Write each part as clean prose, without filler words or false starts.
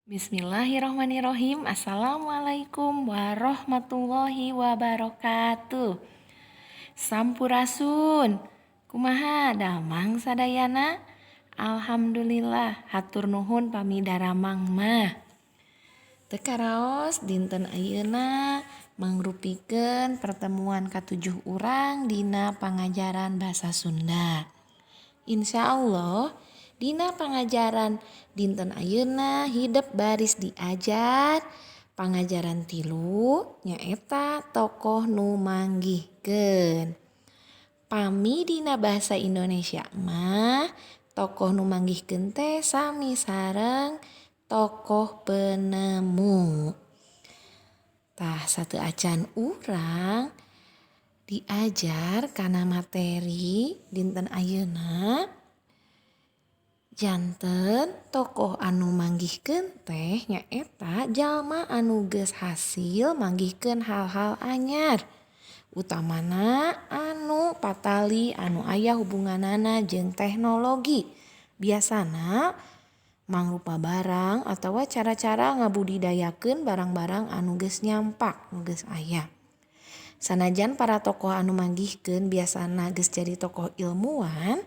Bismillahirrahmanirrahim. Assalamualaikum warahmatullahi wabarakatuh. Sampurasun. Kumaha damang sadayana? Alhamdulillah, hatur nuhun pamidaramang mah. Teu karaos dinten ayeuna mangrupikeun pertemuan katujuh urang dina pangajaran basa Sunda. Insya Allah dina pangajaran dinten ayeuna hidup baris diajar pangajaran 3 nyaeta tokoh nu manggihkeun. Pami dina bahasa Indonesia mah tokoh nu manggihkeun teh sami sareng tokoh penemu. Tah sateu acan urang diajar kana materi dinten ayeuna janten tokoh anu manggihkeun teh nyaeta jalma anu geus hasil manggihkeun hal-hal anyar utamana anu patali anu aya hubunganana jeung teknologi biasana mangrupa barang atawa cara-cara ngabudidayakeun barang-barang anu geus nyampak anu geus aya. Sanajan para tokoh anu manggihkeun biasana geus jadi tokoh ilmuwan,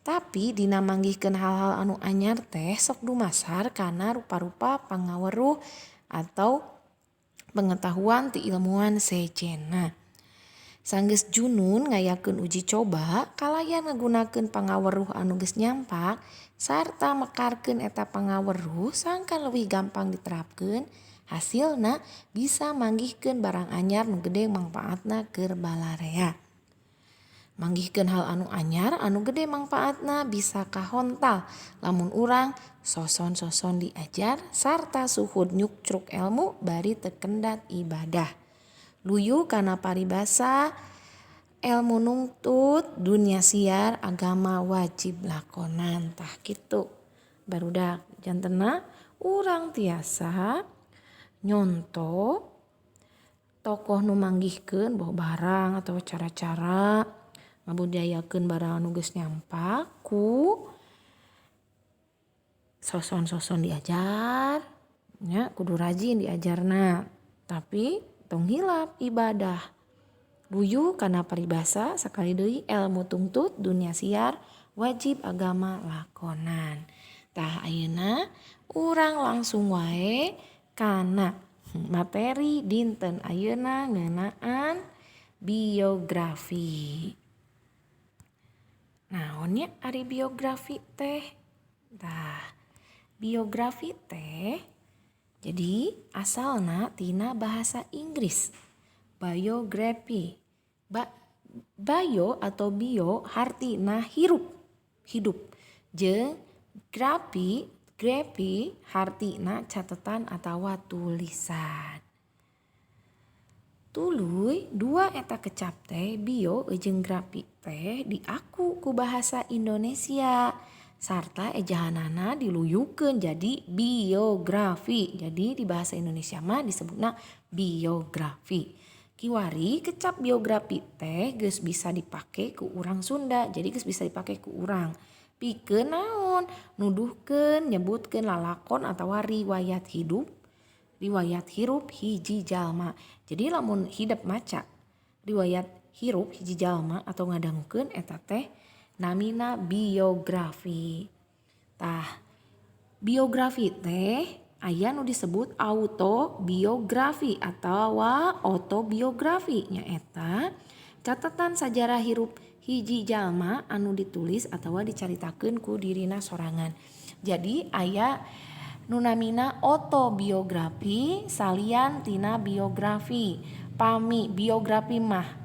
tapi dina manggihkeun hal-hal anu anyar teh sok dumasar kana rupa-rupa pangaweruh atau pengetahuan ti ilmuwan sejenna. Sanggeus junun ngayakeun uji coba, kalayan ngagunakeun pangaweruh anu geus nyampak sarta mekarkeun eta pangaweruh sangkan leuwih gampang diterapkeun. Hasilna bisa manggihkeun barang anyar nu gede mangpaatna keur balarea. Manggihkeun hal anu anyar anu gede mangpaatna bisa kahontal lamun urang soson-soson diajar sarta suhud nyukcruk ilmu bari teu kendat ibadah. Luyu kana paribasa ilmu nungtut dunia siar agama wajib lakonan tah kitu. Barudak jantenna urang tiasa nyonto tokoh nu manggihkeun bawa barang atau cara-cara ngabudidayakeun barang anu geus nyampak ku soson-soson diajar nya kudu rajin diajarna tapi tong hilap ibadah. Luyu kana paribasa sakali deui ilmu tungtut dunia siar wajib agama lakonan. Tah ayeuna urang langsung wae kana materi dinten ayeuna ngeunaan biografi. Naon nya ari biografi teh? Tah, biografi teh jadi asalna tina bahasa Inggris. Biography. Bio atau bio hartina hidup. Jeung grafi hartina catatan atawa tulisan. Tuluy dua eta kecap teh bio jeung grafi teh diaku ku bahasa Indonesia sarta ejahanana diluyukeun jadi biografi. Jadi di bahasa Indonesia mah disebutna biografi. Kiwari kecap biografi teh geus bisa dipake ku urang Sunda. Jadi geus bisa dipake ku urang. Pikeun naon? Nuduhkeun, nyebutkeun lalakon atawa riwayat hirup hiji jalma. Jadi lamun hidup maca riwayat hirup hiji jalma atau ngadangukeun eta teh namina biografi. Tah, biografi teh aya nu disebut autobiografi atawa autobiografi nyaeta catatan sajarah hirup hiji jalma anu ditulis atawa dicaritakeun ku dirina sorangan. Jadi aya nu namina autobiografi salian tina biografi. Pami biografi mah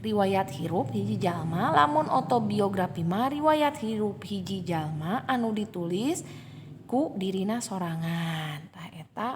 riwayat hirup hiji jalma, lamun autobiografi mah riwayat hirup hiji jalma anu ditulis ku dirina sorangan. Tah eta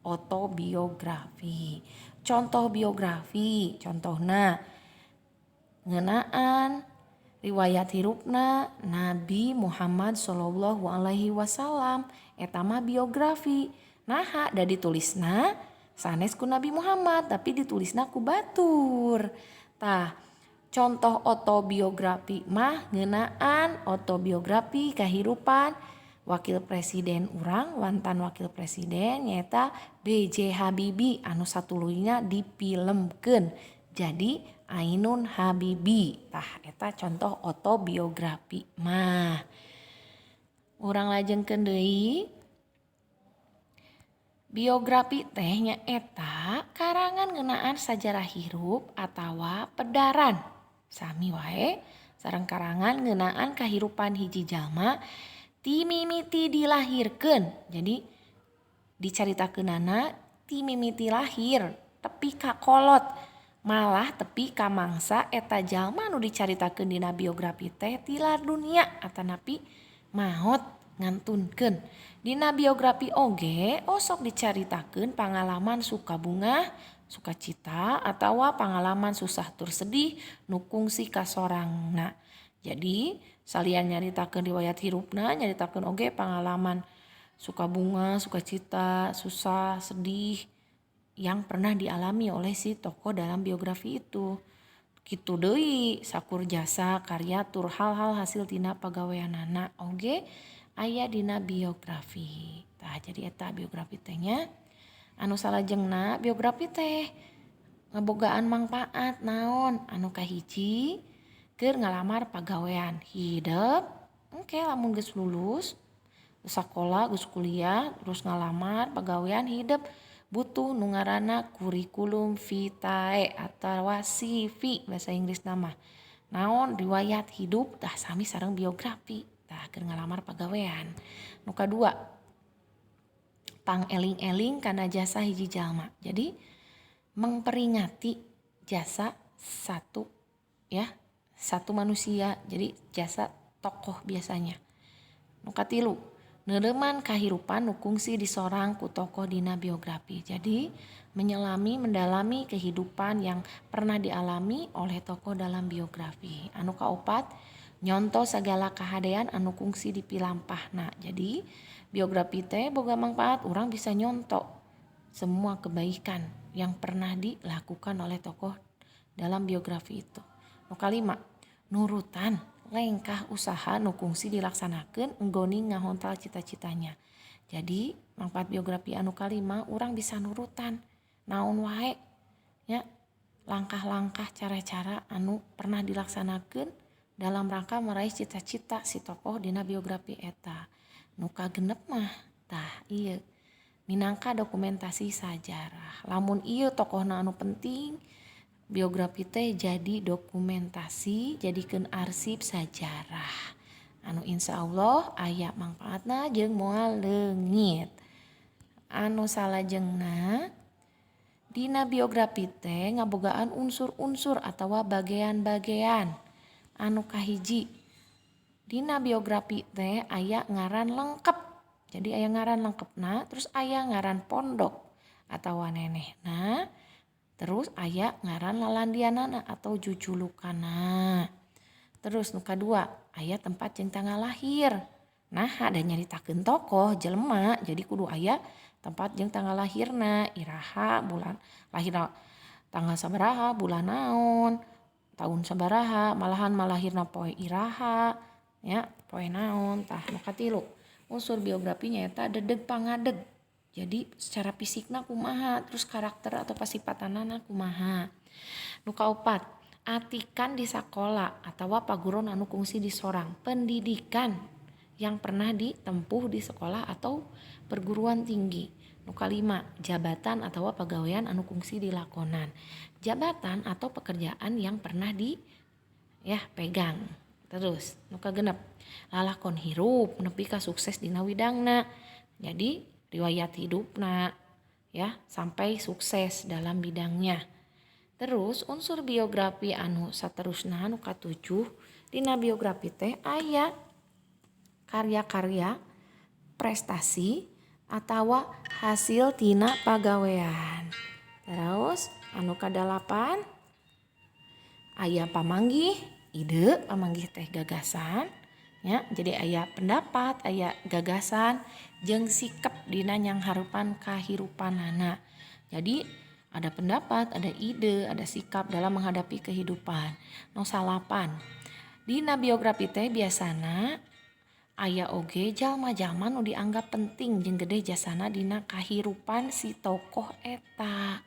autobiografi. Contoh biografi, contohna ngeunaan riwayat hirupna Nabi Muhammad sallallahu alaihi wasallam eta mah biografi. Naha da ditulisna sanes ku Nabi Muhammad tapi ditulisna ku batur. Tah, contoh autobiografi mah ngeunaan autobiografi kahirupan wakil presiden urang mantan wakil presiden nyaeta B.J. Habibie anu satuluyna dipilmkeun jadi Ainun Habibie. Tah eta contoh autobiografi mah. Urang lajengkeun deui. Biografi teh nyaeta karangan ngeunaan sajarah hirup atawa pedaran. Sami wae sareng karangan ngeunaan kahirupan hiji jalma ti mimiti dilahirkeun. Jadi dicaritakeunana ti mimiti lahir tepi ka kolot. Malah tepi ka mangsa eta jalma nu dicaritakeun dina biografi teh tilar dunia atanapi maot ngantunkeun. Dina biografi oge sok dicaritakeun pangalaman suka bunga, sukacita atawa pangalaman susah tur sedih nu kungsi ka sorangna. Jadi salian nyaritakeun riwayat hirupna nyaritakeun oge pangalaman suka bunga, sukacita, susah, sedih yang pernah dialami oleh si tokoh dalam biografi itu. Kitu deui sakur jasa karya tur hal-hal hasil tina pagaweanana oge aya dina biografi. Tah jadi eta biografi teh nya anu salajengna biografi teh ngabogaan mangpaat naon anu kahiji keur ngalamar pagawean hideep engke lamun geus lulus sakola geus kuliah terus ngalamar pagawean hideep butuh nu ngaranna kurikulum vitae atawa CV bahasa Inggris nama. Naon riwayat hidup tah sami sareng biografi. Tah keur ngalamar pagawean. Nu kadua pangeling-eling kana jasa hiji jalma. Jadi memperingati jasa satu manusia. Jadi jasa tokoh biasanya. Nu katilu neureman kahirupan nu kungsi disorang ku tokoh dina biografi. Jadi mendalami kehidupan yang pernah dialami oleh tokoh dalam biografi. Anu kaopat nyonto segala kahadean anu kungsi dipilampahna. Jadi biografi teh boga mangpaat urang bisa nyonto semua kebaikan yang pernah dilakukan oleh tokoh dalam biografi itu. Nu kalima nurutan lengkah usaha nu kungsi dilaksanakeun enggoni ngahontal cita-citanya. Jadi mangpaat biografi anu kalima urang bisa nurutan naon wae nya langkah-langkah cara-cara anu pernah dilaksanakeun dalam rangka meraih cita-cita si tokoh dina biografi eta. Nu kagenep mah tah ieu minangka dokumentasi sajarah. Lamun ieu tokohna anu penting biografi teh jadi dokumentasi, jadikeun arsip sajarah. Anu insyaallah aya mangpaatna jeung moal leungit. Anu salajengna dina biografi teh ngabogaan unsur-unsur atawa bagean-bagean. Anu kahiji dina biografi teh aya ngaran lengkep. Jadi aya ngaran lengkepna, terus aya ngaran pondok atawa nenehna. Terus aya ngaran lalandianana atau jujulukana. Terus nu kadua aya tempat jeung tanggal lahir. Nah ada nyaritakeun tokoh jelema jadi kudu aya tempat jeung tanggal lahirna, iraha bulan lahirna tanggal sabaraha, bulan naon, tahun sabaraha, malahan malahirna poe iraha, ya poe naon. Tah nu katilu unsur biografinya eta dedeg pangadeg. Jadi secara fisikna kumaha, terus karakter atau pasipatanana kumaha. Nu kaopat, atikan di sakola atawa paguron anu kungsi disorang. Pendidikan yang pernah ditempuh di sekolah atau perguruan tinggi. Nu kalima, jabatan atawa pagawean anu kungsi dilakonan. Jabatan atau pekerjaan yang pernah pegang. Terus nu kagenep, lalakon hirup nepi ka sukses dina widangna. Jadi riwayat hidupna sampai sukses dalam bidangnya. Terus unsur biografi anu saterusna anu katujuh dina biografi teh aya karya-karya prestasi atawa hasil tina pagawean. Terus anu kadalapan aya pamanggih ide, pamanggih teh gagasan. Ya, jadi aya pendapat, aya gagasan, jeung sikap dina nyangharupan kahirupanana. Jadi ada pendapat, ada ide, ada sikap dalam menghadapi kehidupan. Nu salapan, dina biografi teh biasana aya oge jalma-jalma nu dianggap penting jeung gede jasana dina kahirupan si tokoh eta.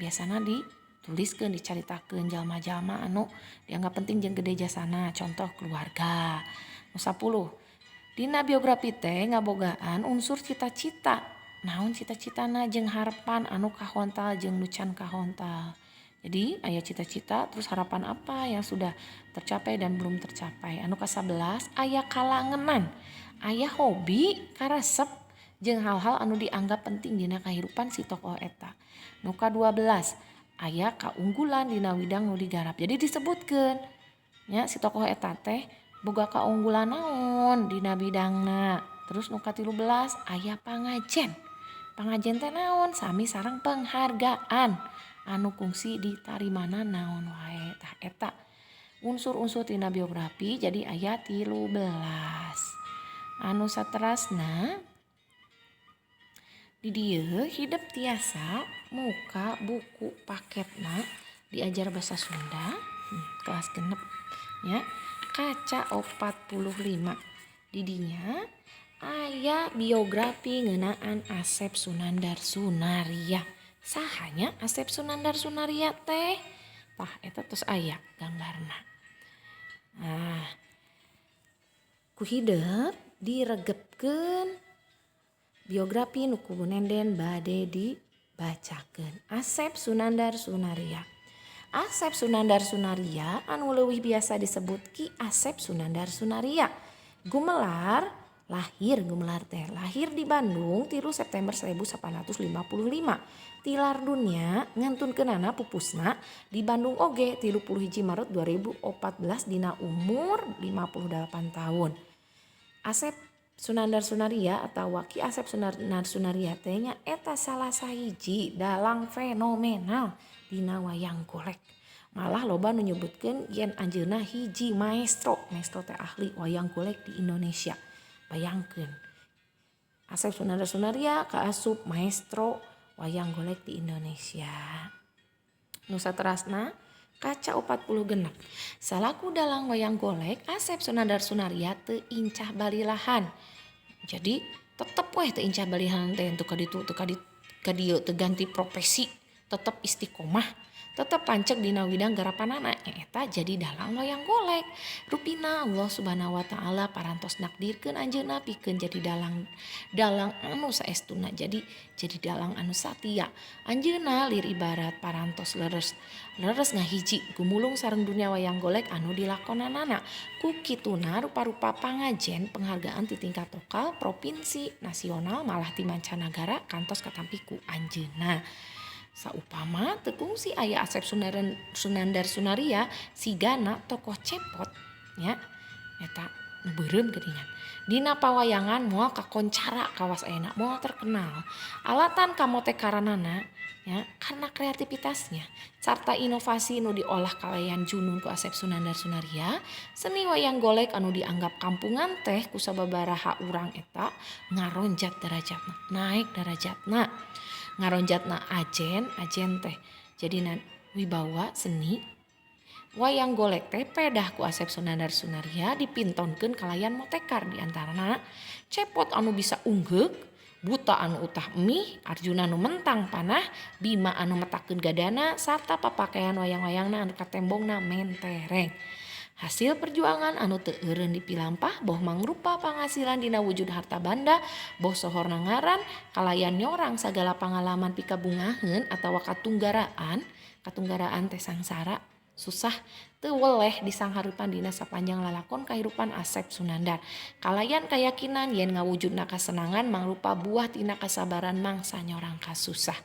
Biasana dituliskeun dicaritakeun jalma-jalma anu dianggap penting jeung gede jasana, contoh keluarga. Nu 10. Dina biografi teh ngabogaan unsur cita-cita. Naon cita-citana jeung harapan anu kahontal jeung nu can kahontal. Jadi aya cita-cita terus harapan apa yang sudah tercapai dan belum tercapai. Anu ka-11 aya kalangenan, aya hobi, karesep jeung hal-hal anu dianggap penting dina kahirupan si tokoh eta. Nu ka-12 aya kaunggulan dina widang nu digarap. Jadi disebutkeun nya si tokoh eta teh boga kaunggulan naon dina bidangna. Terus nu ka-13 aya pangajen. Pangajen teh naon? Sami sareng penghargaan anu kungsi ditarimana naon wae. Tah eta unsur-unsur tina biografi jadi aya 13. Anu saterasna di dieu hidup tiasa muka buku paketna diajar bahasa Sunda kelas genep ya kaca 45. Di dinya aya biografi ngeunaan Asep Sunandar Sunaria. Sahanya Asep Sunandar Sunaria teh? Tah eta tos aya gambarna. Nah, ku hideuk diregepkeun biografi nu kudu nenden bade dibacakeun. Asep Sunandar Sunaria. Asep Sunandar Sunaria anu leuwih biasa disebut Ki Asep Sunandar Sunaria. Lahir di Bandung 3 September 1855. Tilar dunia ngantunkeunana pupusna di Bandung oge 31 Maret 2014 dina umur 58 tahun. Asep Sunandar Sunaria atau Ki Asep Sunandar Sunaria teh nya eta salah sahiji dalang fenomenal dina wayang golek. Malah loba nu nyebutkeun yen anjeunna hiji maestro teh ahli wayang golek di Indonesia. Bayangkeun Asep Sunandar Sunaria kaasup maestro wayang golek di Indonesia. Nu saterasna kaca 46. Salaku dalang wayang golek Asep Sunandar Sunaria teu incah balilahan. Jadi tetep weh teu incah balilahan teh untuk kadieu teu ganti profesi, tetep istiqomah. Tetap pancek dina widang garapanana eta jadi dalang wayang golek. Rupina Allah Subhanahu wa taala parantos nakdirkeun anjeunna pikeun jadi dalang anu saestuna jadi dalang anu satia. Anjeunna lir ibarat parantos leres ngahiji gumulung sareng dunia wayang golek anu dilakonanana. Ku kituna rupa-rupa pangajen penghargaan ti tingkat lokal, provinsi, nasional malah ti mancanagara kantos katampi ku anjeunna. Saupama teu kungsi aya Asep Sunandar Sunaria sigana tokoh cepot nya eta nu beureum geuningan. Dina pawayangan moal kakoncara kawas ayeuna moal terkenal. Alatan kamotekaranana ya karena kreativitasnya sarta inovasi nu diolah kalayan junun ku Asep Sunandar Sunaria, seni wayang golek anu dianggap kampungan teh ku sababaraha urang eta ngaronjat derajatna, naik derajatna. Ngaronjatna ajen teh jadi wibawa seni wayang golek teh pedah ku Asep Sunandar Sunaria dipintonkeun kalayan motekar diantarana cepot anu bisa unggeuk, buta anu utah emih, Arjuna anu mentang panah, Bima anu metakeun gadana sarta papakaian wayang-wayangna anu katembongna mentereng. Hasil perjuangan anu teu eureun dipilampah boh mangrupa penghasilan dina wujud harta banda, boh sohorna ngaran, kalayan nyorang sagala pangalaman pikabungaheun atawa katunggaraan teh sangsara, susah teu weleh disanghareupan dina sapanjang lalakon kahirupan Asep Sunandar. Kalayan kayakinan yen ngawujudna kasenangan mangrupa buah tina kasabaran mangsa nyorang kasusah.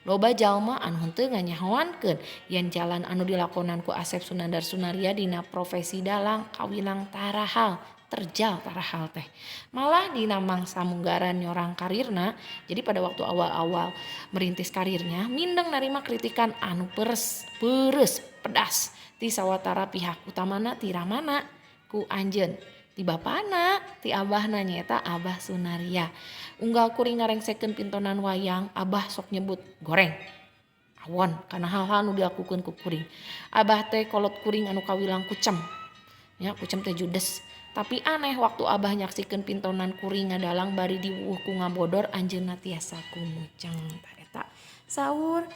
Loba jalma anu henteu nganyahoankeun yen jalan anu dilakonan ku Asep Sunandar Sunaria dina profesi dalang kawilang tarahal teh. Malah dina mangsa munggaran nyorang karirna, jadi pada waktu awal-awal merintis karirnya mindeng narima kritikan anu peres, pedas ti sawatara pihak utamana ti ramana ku anjeun, ti bapana, ti abahna nyaeta Abah Sunaria. Unggal kuring ngarengsekeun pintonan wayang, Abah sok nyebut goreng. Awon kana hal-hal anu dilakukeun ku kuring. Abah teh kolot kuring anu kawilang kucem. Ya, kucem teh judes. Tapi aneh waktu Abah nyaksikeun pintonan kuring ngadalang bari diwuh ku ngabodor anjeunna tiasa kumuceng. Tah eta saur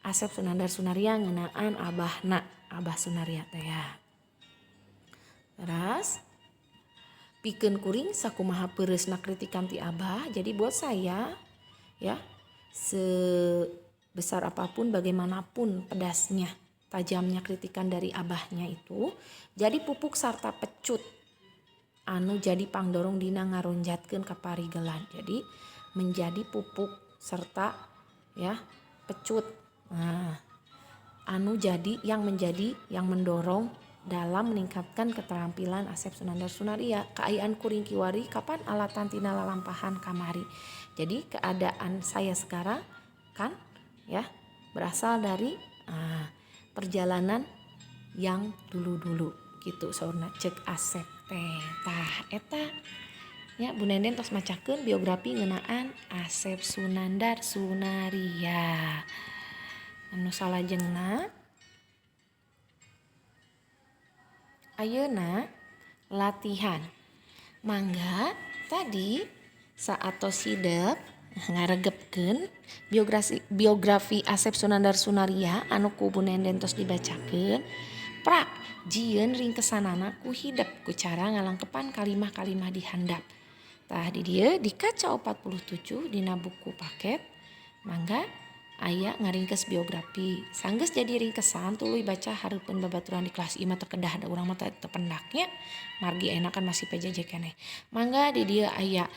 Asep Sunandar Sunaria ngeunaan Abah Sunaria teh ya. Teras pikeun kuring sakumaha peureusna kritikan ti Abah. Jadi buat saya ya, sebesar apapun bagaimanapun pedasnya tajamnya kritikan dari Abahnya itu jadi pupuk sarta pecut anu jadi pangdorong dina ngaronjatkeun kaparigelan. Jadi menjadi pupuk serta ya pecut. Nah, anu jadi yang mendorong dalam meningkatkan keterampilan Asep Sunandar Sunaria. Kaayaan kuring kiwari kapan alatan tina lalampahan kamari. Jadi keadaan saya sekarang kan ya berasal dari perjalanan yang dulu-dulu gitu saurna cek Asep teh. Tah eta ya Bu Nenden tos macakeun biografi ngeunaan Asep Sunandar Sunaria. Anu salajengna ayeuna latihan. Mangga tadi saatos hideup ngaregepkeun biografi Asep Sunandar Sunaria anu ku Bu Nenden tos dibacakeun. Prak jieun ringkesanana ku hidep ku cara ngalangkepan kalimah-kalimah di handap. Tah di dieu di kaca 47 dina buku paket mangga aya ngaringkes biografi. Sanggeus jadi ringkesan tuluy baca hareupeun babaturan di kelas ieu mah teu kedah da urang mah teu pendaknya. Margi enakan masih PJJ keneh. Mangga di dieu aya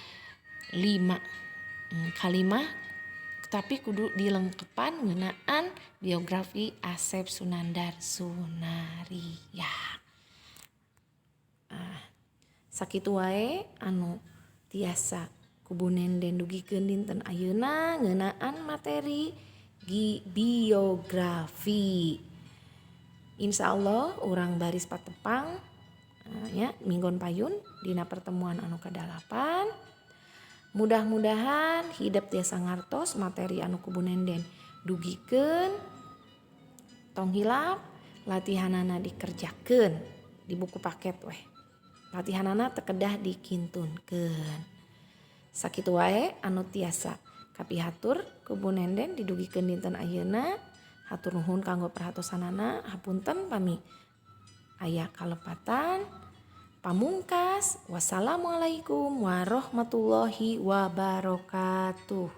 5 kalimah tapi kudu dilengkepan ngeunaan biografi Asep Sunandar Sunaria. Sakitu wae anu tiasa ku Bu Nenden dugikeun dinten ayeuna ngeunaan materi biografi. Insyaallah urang baris patepang ya minggon payun dina pertemuan anu ke-8. Mudah-mudahan hidup tiasa ngartos materi anu ku Bu Nenden dugikeun tong hilap latihanana dikerjakeun di buku paket weh. Latihanana teu kedah dikintunkeun. Sakitu wae anu tiasa kapihatur ku Bu Nenden didugikeun dinten ayeuna. Hatur nuhun kanggo perhatosanana. Hapunten pami aya kalepatan. Pamungkas, wassalamualaikum warahmatullahi wabarakatuh.